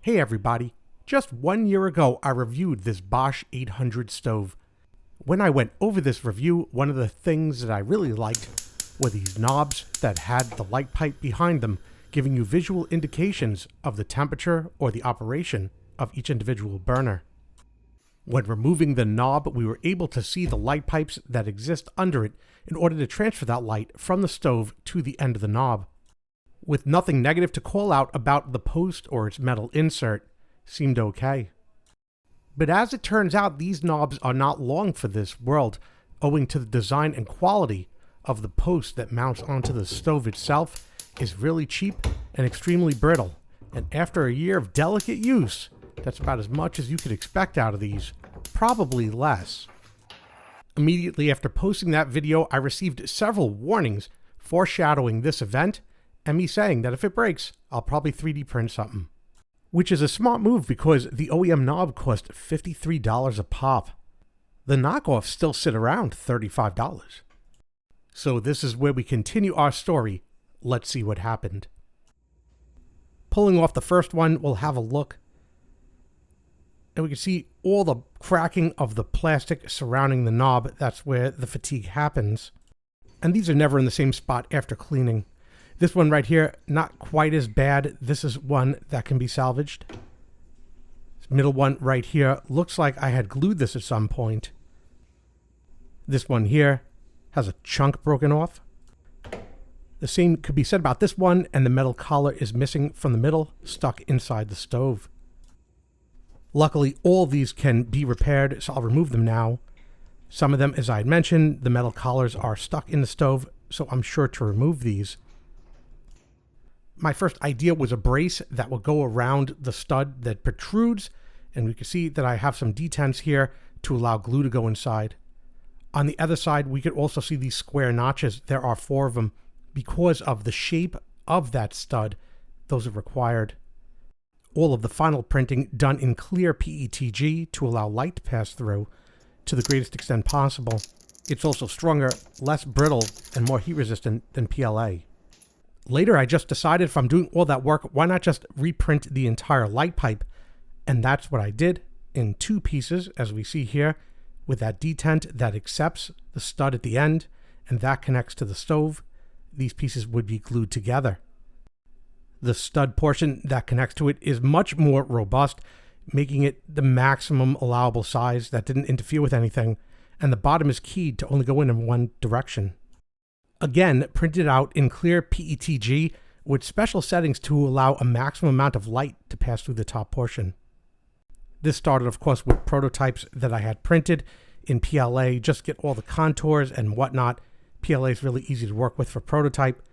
Hey everybody, just 1 year ago I reviewed this Bosch 800 stove. When I went over this review, one of the things that I really liked were these knobs that had the light pipe behind them, giving you visual indications of the temperature or the operation of each individual burner. When removing the knob, we were able to see the light pipes that exist under it in order to transfer that light from the stove to the end of the knob. With nothing negative to call out about the post or its metal insert, seemed okay. But as it turns out, these knobs are not long for this world, owing to the design and quality of the post that mounts onto the stove itself is really cheap and extremely brittle. And after a year of delicate use, that's about as much as you could expect out of these, probably less. Immediately after posting that video, I received several warnings foreshadowing this event, and me saying that if it breaks, I'll probably 3D print something. Which is a smart move because the OEM knob cost $53 a pop. The knockoffs still sit around $35. So this is where we continue our story. Let's see what happened. Pulling off the first one, we'll have a look. And we can see all the cracking of the plastic surrounding the knob. That's where the fatigue happens. And these are never in the same spot after cleaning. This one right here, not quite as bad. This is one that can be salvaged. This middle one right here looks like I had glued this at some point. This one here has a chunk broken off. The same could be said about this one, and the metal collar is missing from the middle, stuck inside the stove. Luckily, all of these can be repaired, so I'll remove them now. Some of them, as I had mentioned, the metal collars are stuck in the stove, so I'm sure to remove these. My first idea was a brace that will go around the stud that protrudes, and we can see that I have some detents here to allow glue to go inside. On the other side, we could also see these square notches. There are 4 of them. Because of the shape of that stud, those are required. All of the final printing done in clear PETG to allow light to pass through to the greatest extent possible. It's also stronger, less brittle, and more heat resistant than PLA. Later, I just decided if I'm doing all that work, why not just reprint the entire light pipe? And that's what I did in 2 pieces, as we see here, with that detent that accepts the stud at the end, and that connects to the stove. These pieces would be glued together. The stud portion that connects to it is much more robust, making it the maximum allowable size that didn't interfere with anything, and the bottom is keyed to only go in one direction. Again, printed out in clear PETG with special settings to allow a maximum amount of light to pass through the top portion. This started, of course, with prototypes that I had printed in PLA, just to get all the contours and whatnot. PLA is really easy to work with for prototype.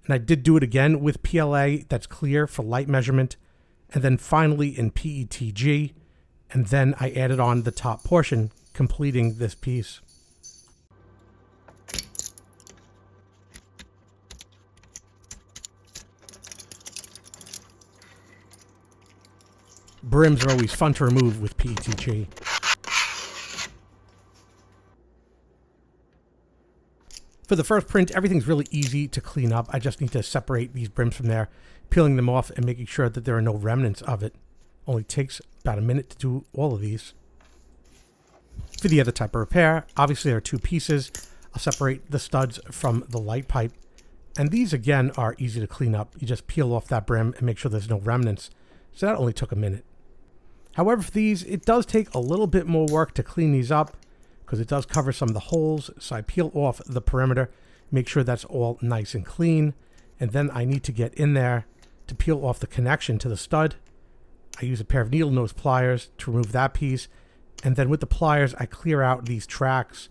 And I did do it again with PLA that's clear for light measurement. And then finally in PETG. And then I added on the top portion, completing this piece. Brims are always fun to remove with PETG. For the first print, everything's really easy to clean up. I just need to separate these brims from there, peeling them off and making sure that there are no remnants of it. Only takes about a minute to do all of these. For the other type of repair, obviously there are 2 pieces. I'll separate the studs from the light pipe. And these again are easy to clean up. You just peel off that brim and make sure there's no remnants. So that only took a minute. However, for these, it does take a little bit more work to clean these up because it does cover some of the holes. So I peel off the perimeter, make sure that's all nice and clean. And then I need to get in there to peel off the connection to the stud. I use a pair of needle nose pliers to remove that piece. And then with the pliers, I clear out these tracks,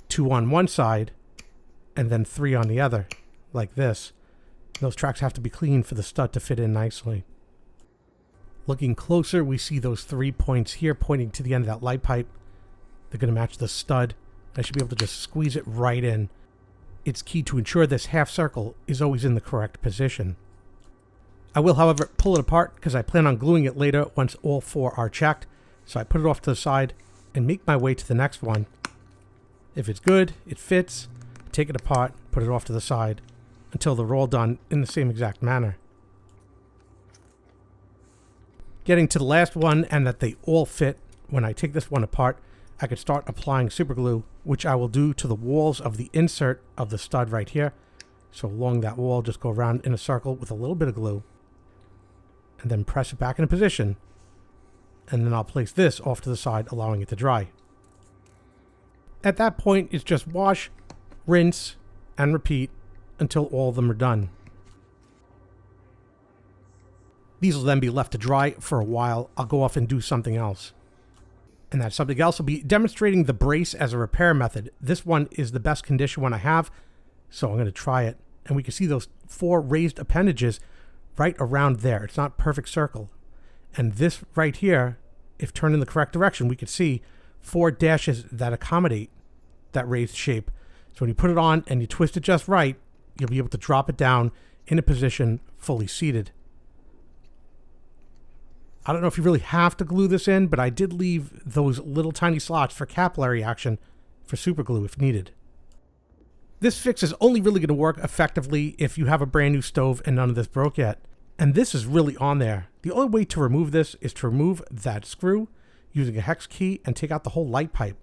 2 on one side and then 3 on the other, like this. Those tracks have to be clean for the stud to fit in nicely. Looking closer, we see those 3 points here pointing to the end of that light pipe. They're going to match the stud. I should be able to just squeeze it right in. It's key to ensure this half circle is always in the correct position. I will, however, pull it apart because I plan on gluing it later once all 4 are checked. So I put it off to the side and make my way to the next one. If it's good, it fits, take it apart, put it off to the side until they're all done in the same exact manner. getting to the last one and that they all fit. When I take this one apart, I could start applying super glue, which I will do to the walls of the insert of the stud right here. So along that wall, just go around in a circle with a little bit of glue and then press it back into position. And then I'll place this off to the side, allowing it to dry. At that point, it's just wash, rinse, and repeat until all of them are done. These will then be left to dry for a while. I'll go off and do something else. And that something else will be demonstrating the brace as a repair method. This one is the best condition one I have, so I'm going to try it. And we can see those 4 raised appendages right around there. It's not a perfect circle. And this right here, if turned in the correct direction, we could see 4 dashes that accommodate that raised shape. So when you put it on and you twist it just right, you'll be able to drop it down in a position fully seated. I don't know if you really have to glue this in, but I did leave those little tiny slots for capillary action for super glue if needed. This fix is only really going to work effectively if you have a brand new stove and none of this broke yet. And this is really on there. The only way to remove this is to remove that screw using a hex key and take out the whole light pipe.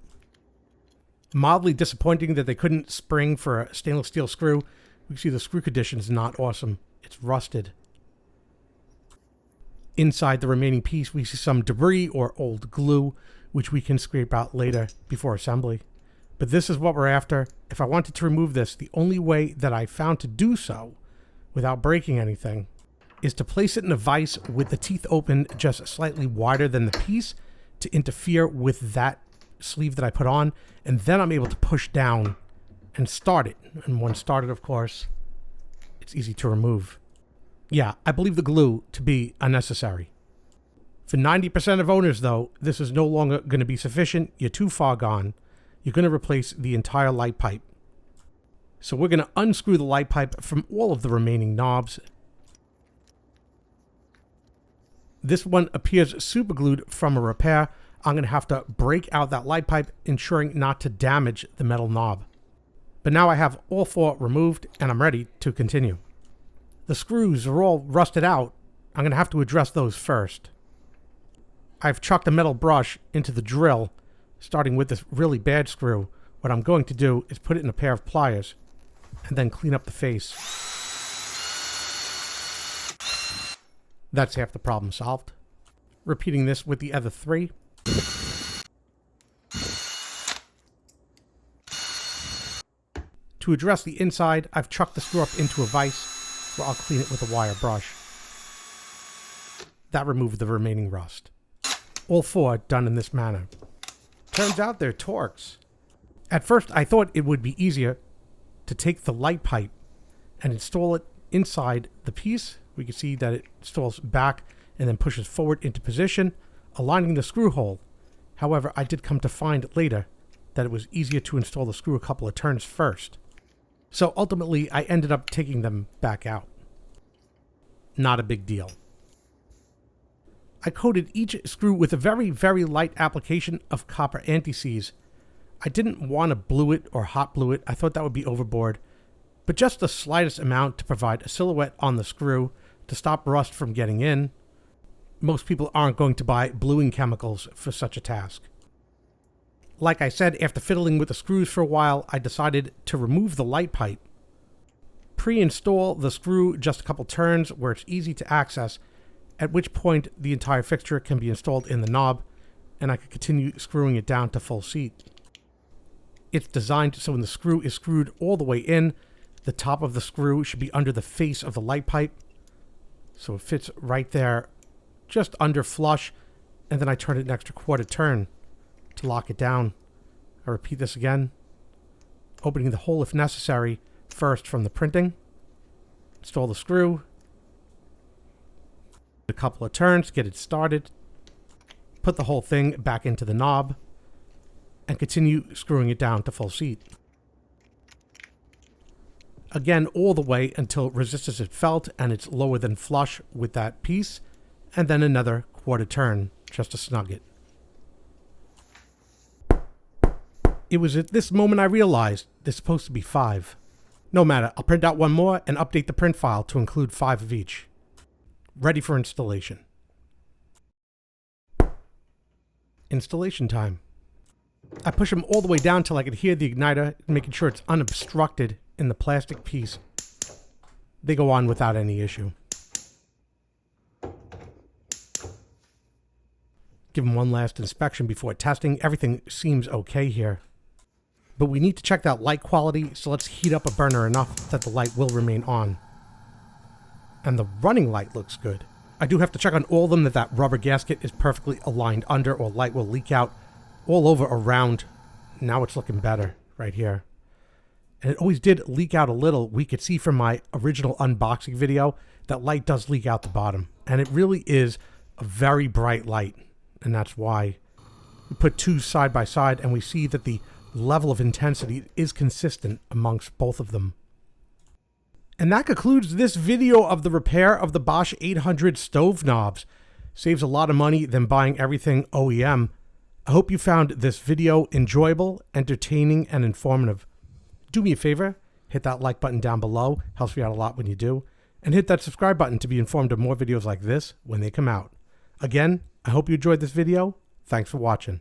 Mildly disappointing that they couldn't spring for a stainless steel screw. You can see the screw condition is not awesome. It's rusted. Inside the remaining piece, we see some debris or old glue, which we can scrape out later before assembly. But this is what we're after. If I wanted to remove this, the only way that I found to do so without breaking anything is to place it in a vise with the teeth open just slightly wider than the piece to interfere with that sleeve that I put on, and then I'm able to push down and start it. And once started, of course, it's easy to remove. Yeah, I believe the glue to be unnecessary. For 90% of owners, though, this is no longer going to be sufficient. You're too far gone. You're going to replace the entire light pipe. So we're going to unscrew the light pipe from all of the remaining knobs. This one appears super glued from a repair. I'm going to have to break out that light pipe, ensuring not to damage the metal knob. But now I have all 4 removed and I'm ready to continue. The screws are all rusted out. I'm going to have to address those first. I've chucked a metal brush into the drill, starting with this really bad screw. What I'm going to do is put it in a pair of pliers and then clean up the face. That's half the problem solved. Repeating this with the other 3. To address the inside, I've chucked the screw up into a vise where I'll clean it with a wire brush. That removed the remaining rust. All 4 done in this manner. Turns out they're Torx. At first I thought it would be easier to take the light pipe and install it inside the piece. We can see that it installs back and then pushes forward into position, aligning the screw hole. However, I did come to find later that it was easier to install the screw a couple of turns first. So ultimately, I ended up taking them back out. Not a big deal. I coated each screw with a very, very light application of copper anti-seize. I didn't want to blue it or hot blue it. I thought that would be overboard. But just the slightest amount to provide a silhouette on the screw to stop rust from getting in. Most people aren't going to buy bluing chemicals for such a task. Like I said, after fiddling with the screws for a while, I decided to remove the light pipe. Pre-install the screw just a couple turns where it's easy to access, at which point the entire fixture can be installed in the knob, and I can continue screwing it down to full seat. It's designed so when the screw is screwed all the way in, the top of the screw should be under the face of the light pipe, so it fits right there, just under flush, and then I turn it an extra quarter turn to lock it down. I repeat this again, opening the hole if necessary, first from the printing, install the screw, a couple of turns, get it started, put the whole thing back into the knob, and continue screwing it down to full seat. Again, all the way until resistance is felt and it's lower than flush with that piece, and then another quarter turn just to snug it. It was at this moment I realized there's supposed to be 5. No matter, I'll print out one more and update the print file to include 5 of each. Ready for installation. installation time. I push them all the way down till I can hear the igniter, making sure it's unobstructed in the plastic piece. They go on without any issue. Give them one last inspection before testing. Everything seems okay here. But we need to check that light quality, so let's heat up a burner enough that the light will remain on. And the running light looks good. I do have to check on all of them that rubber gasket is perfectly aligned under, or light will leak out all over around. Now it's looking better right here. And it always did leak out a little. We could see from my original unboxing video that light does leak out the bottom. And it really is a very bright light. And that's why we put two side by side and we see that the level of intensity is consistent amongst both of them. And that concludes this video of the repair of the Bosch 800 stove knobs. Saves a lot of money than buying everything OEM. I hope you found this video enjoyable, entertaining, and informative. Do me a favor, hit that like button down below, helps me out a lot when you do, and hit that subscribe button to be informed of more videos like this when they come out. Again, I hope you enjoyed this video. Thanks for watching.